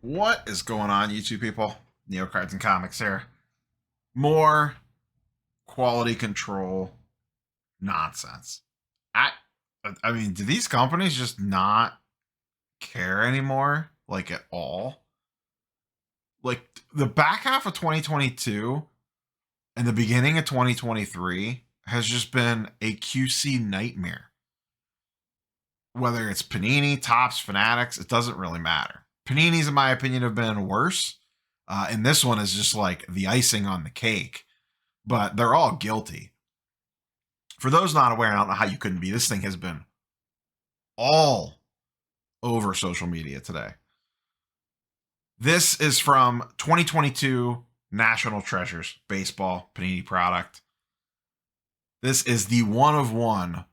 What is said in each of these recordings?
What is going on, YouTube people? Neo Cards and Comics here. More quality control nonsense. I I mean, do these companies just not care anymore? Like at all? Like the back half of 2022 and the beginning of 2023 has just been a QC nightmare. Whether it's Panini, Topps, Fanatics, it doesn't really matter. Panini's, in my opinion, have been worse. And this one is just like the icing on the cake, but they're all guilty. For those not aware, I don't know how you couldn't be. This thing has been all over social media today. This is from 2022 National Treasures Baseball Panini product. This is the one of one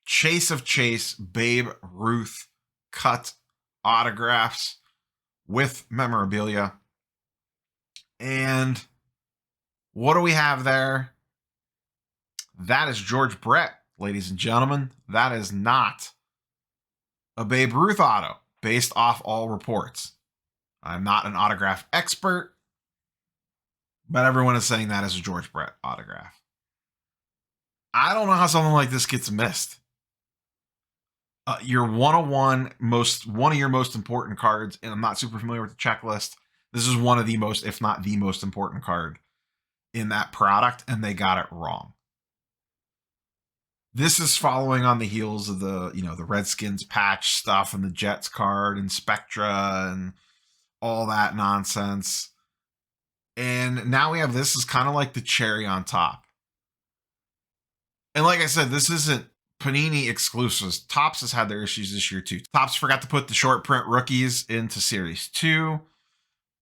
Chase of Chase Babe Ruth cut autographs with memorabilia. And what do we have there? That is George Brett, ladies and gentlemen. That is not a Babe Ruth auto, based off all reports. I'm not an autograph expert, but everyone is saying that is a George Brett autograph. I don't know how something like this gets missed. Your one of your most important cards, and I'm not super familiar with the checklist. This is one of the most, if not the most important card in that product, and they got it wrong. This is following on the heels of the Redskins patch stuff and the Jets card and Spectra and all that nonsense. And now we have this as kind of like the cherry on top. And like I said, this isn't Panini exclusives. Topps has had their issues this year too. Topps forgot to put the short print rookies into Series 2.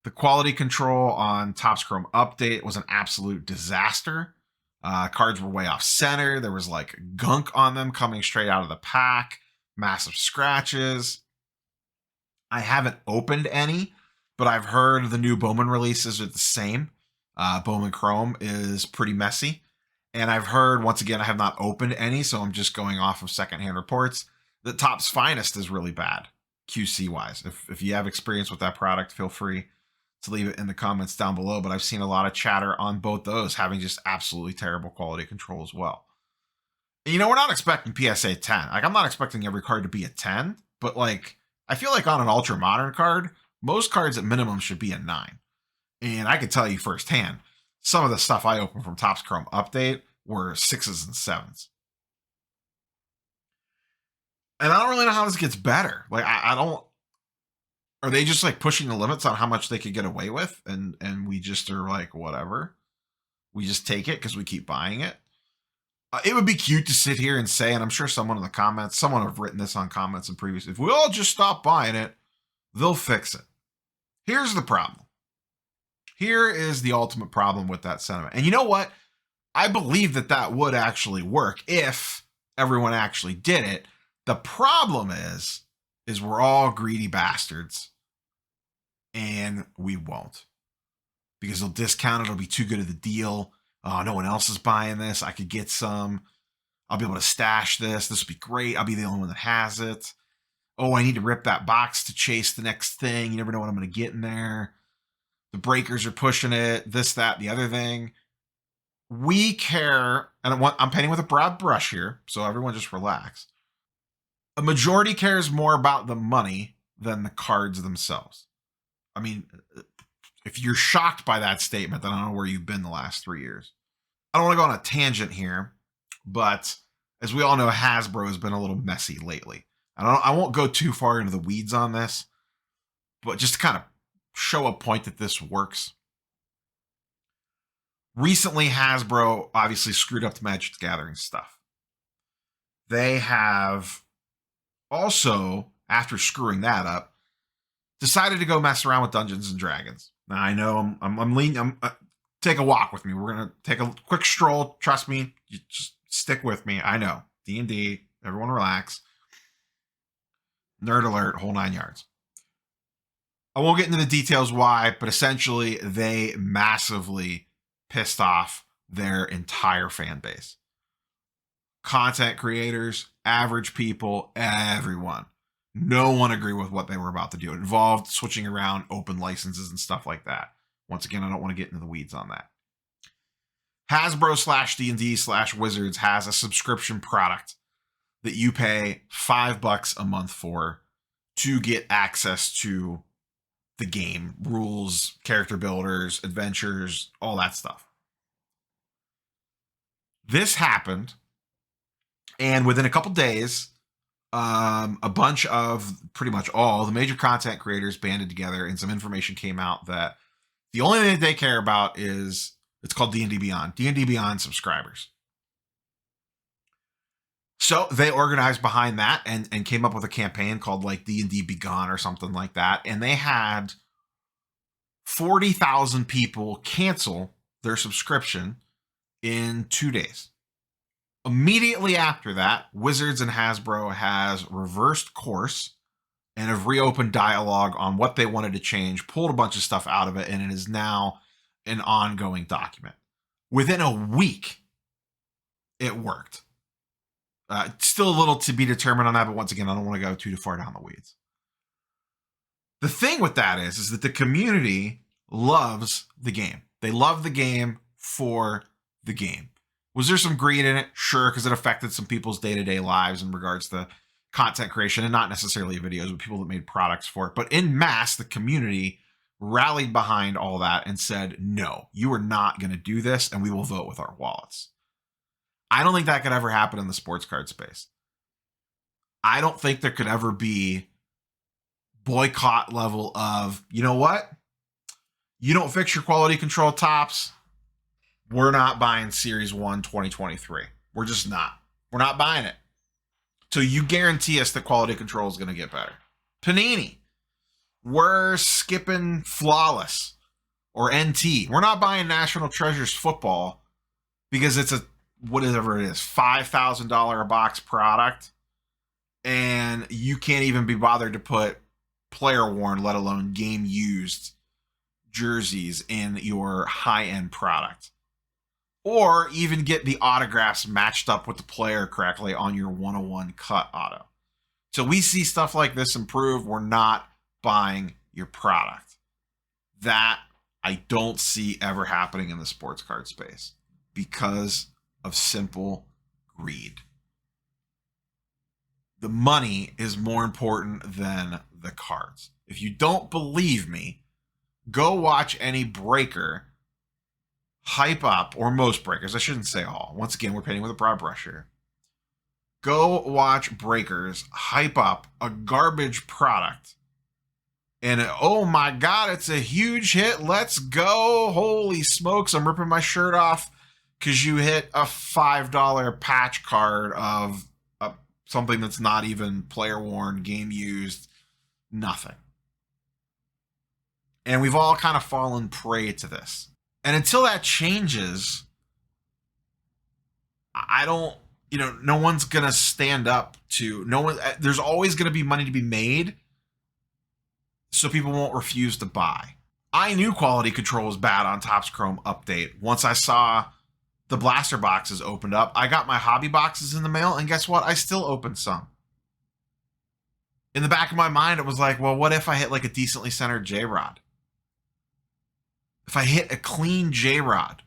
The quality control on Topps Chrome Update was an absolute disaster. Cards were way off center. There was like gunk on them coming straight out of the pack. Massive scratches. I haven't opened any, but I've heard the new Bowman releases are the same. Bowman Chrome is pretty messy. And I've heard, once again, I have not opened any, so I'm just going off of secondhand reports, that Topps Finest is really bad, QC-wise. If you have experience with that product, feel free to leave it in the comments down below. But I've seen a lot of chatter on both those having just absolutely terrible quality control as well. And we're not expecting PSA 10. Like, I'm not expecting every card to be a 10, but like, I feel like on an ultra modern card, most cards at minimum should be a 9. And I can tell you firsthand, some of the stuff I opened from Topps Chrome Update were 6s and 7s. And I don't really know how this gets better. Like, I don't. Are they just like pushing the limits on how much they could get away with? And we just are like, whatever. We just take it because we keep buying it. It would be cute to sit here and say, and I'm sure someone in the comments, someone have written this on comments in previous, if we all just stop buying it, they'll fix it. Here's the problem. Here is the ultimate problem with that sentiment. And you know what? I believe that would actually work if everyone actually did it. The problem is we're all greedy bastards, and we won't, because they'll discount it. It'll be too good of the deal. Oh, no one else is buying this. I could get some. I'll be able to stash this. This would be great. I'll be the only one that has it. Oh, I need to rip that box to chase the next thing. You never know what I'm going to get in there. The breakers are pushing it. This, that, the other thing. We care, and I'm painting with a broad brush here, so everyone just relax. A majority cares more about the money than the cards themselves. I mean, if you're shocked by that statement, then I don't know where you've been the last 3 years. I don't want to go on a tangent here, but as we all know, Hasbro has been a little messy lately. I won't go too far into the weeds on this, but just to kind of show a point that this works. Recently, Hasbro obviously screwed up the Magic the Gathering stuff. They have also, after screwing that up, decided to go mess around with Dungeons and Dragons. Now I know I'm leaning. Take a walk with me. We're gonna take a quick stroll. Trust me. You just stick with me. I know D&D. Everyone relax. Nerd alert. Whole 9 yards. I won't get into the details why, but essentially they massively pissed off their entire fan base. Content creators, average people, everyone. No one agreed with what they were about to do. It involved switching around open licenses and stuff like that. Once again, I don't want to get into the weeds on that. Hasbro / D&D / Wizards has a subscription product that you pay $5 a month for to get access to the game, rules, character builders, adventures, all that stuff. This happened, and within a couple days, a bunch of pretty much all the major content creators banded together, and some information came out that the only thing that they care about is, it's called D&D Beyond. D&D Beyond subscribers. So they organized behind that and came up with a campaign called like D&D Begone or something like that. And they had 40,000 people cancel their subscription in 2 days. Immediately after that, Wizards and Hasbro has reversed course and have reopened dialogue on what they wanted to change, pulled a bunch of stuff out of it, and it is now an ongoing document. Within a week, it worked. Still a little to be determined on that, but once again, I don't want to go too far down the weeds. The thing with that is that the community loves the game. They love the game for the game. Was there some greed in it? Sure, because it affected some people's day-to-day lives in regards to content creation, and not necessarily videos, but people that made products for it. But in mass, the community rallied behind all that and said, no, you are not going to do this, and we will vote with our wallets. I don't think that could ever happen in the sports card space. I don't think there could ever be boycott level of, you know what? You don't fix your quality control tops, we're not buying Series 1 2023. We're just not. We're not buying it. So you guarantee us that quality control is going to get better. Panini, we're skipping Flawless or NT. We're not buying National Treasures football because it's a, whatever it is, $5,000 a box product. And you can't even be bothered to put player worn, let alone game used jerseys in your high end product. Or even get the autographs matched up with the player correctly on your 101 cut auto. So we see stuff like this improve. We're not buying your product. That I don't see ever happening in the sports card space because of simple greed. The money is more important than the cards. If you don't believe me, go watch any breaker hype up, or most breakers, I shouldn't say all. Once again, we're painting with a broad brush here. Go watch breakers hype up a garbage product. And oh my God, it's a huge hit. Let's go. Holy smokes, I'm ripping my shirt off because you hit a $5 patch card of something that's not even player worn, game used, nothing. And we've all kind of fallen prey to this. And until that changes, I don't, no one's going to stand up to, no one, there's always going to be money to be made, so people won't refuse to buy. I knew quality control was bad on Topps Chrome Update. Once I saw the blaster boxes opened up, I got my hobby boxes in the mail, and guess what? I still opened some. In the back of my mind, it was like, well, what if I hit like a decently centered J-Rod? If I hit a clean J-Rod,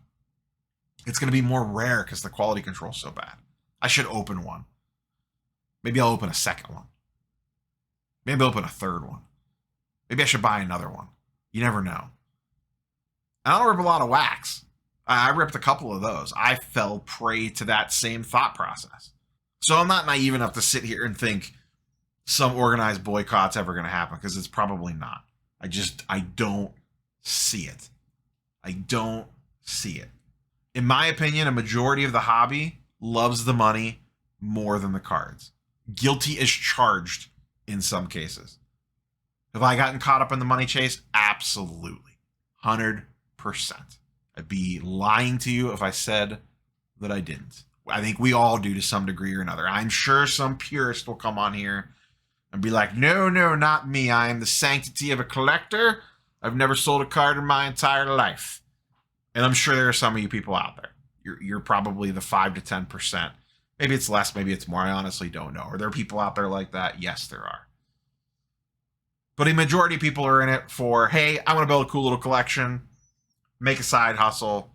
it's going to be more rare because the quality control is so bad. I should open one. Maybe I'll open a second one. Maybe I'll open a third one. Maybe I should buy another one. You never know. I don't rip a lot of wax. I ripped a couple of those. I fell prey to that same thought process. So I'm not naive enough to sit here and think some organized boycott's ever going to happen, because it's probably not. I don't see it. I don't see it. In my opinion, a majority of the hobby loves the money more than the cards. Guilty as charged in some cases. Have I gotten caught up in the money chase? Absolutely. 100%. I'd be lying to you if I said that I didn't. I think we all do to some degree or another. I'm sure some purist will come on here and be like, no, not me. I am the sanctity of a collector. I've never sold a card in my entire life. And I'm sure there are some of you people out there. You're probably the 5 to 10%. Maybe it's less, maybe it's more. I honestly don't know. Are there people out there like that? Yes, there are. But a majority of people are in it for, hey, I want to build a cool little collection, make a side hustle,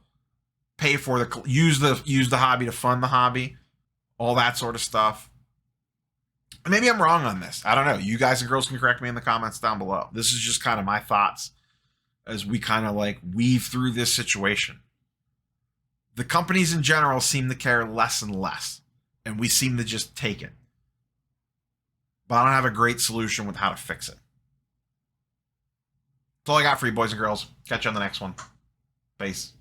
pay for use the hobby to fund the hobby, all that sort of stuff. And maybe I'm wrong on this. I don't know. You guys and girls can correct me in the comments down below. This is just kind of my thoughts as we kind of like weave through this situation. The companies in general seem to care less and less, and we seem to just take it. But I don't have a great solution with how to fix it. That's all I got for you, boys and girls. Catch you on the next one. Peace.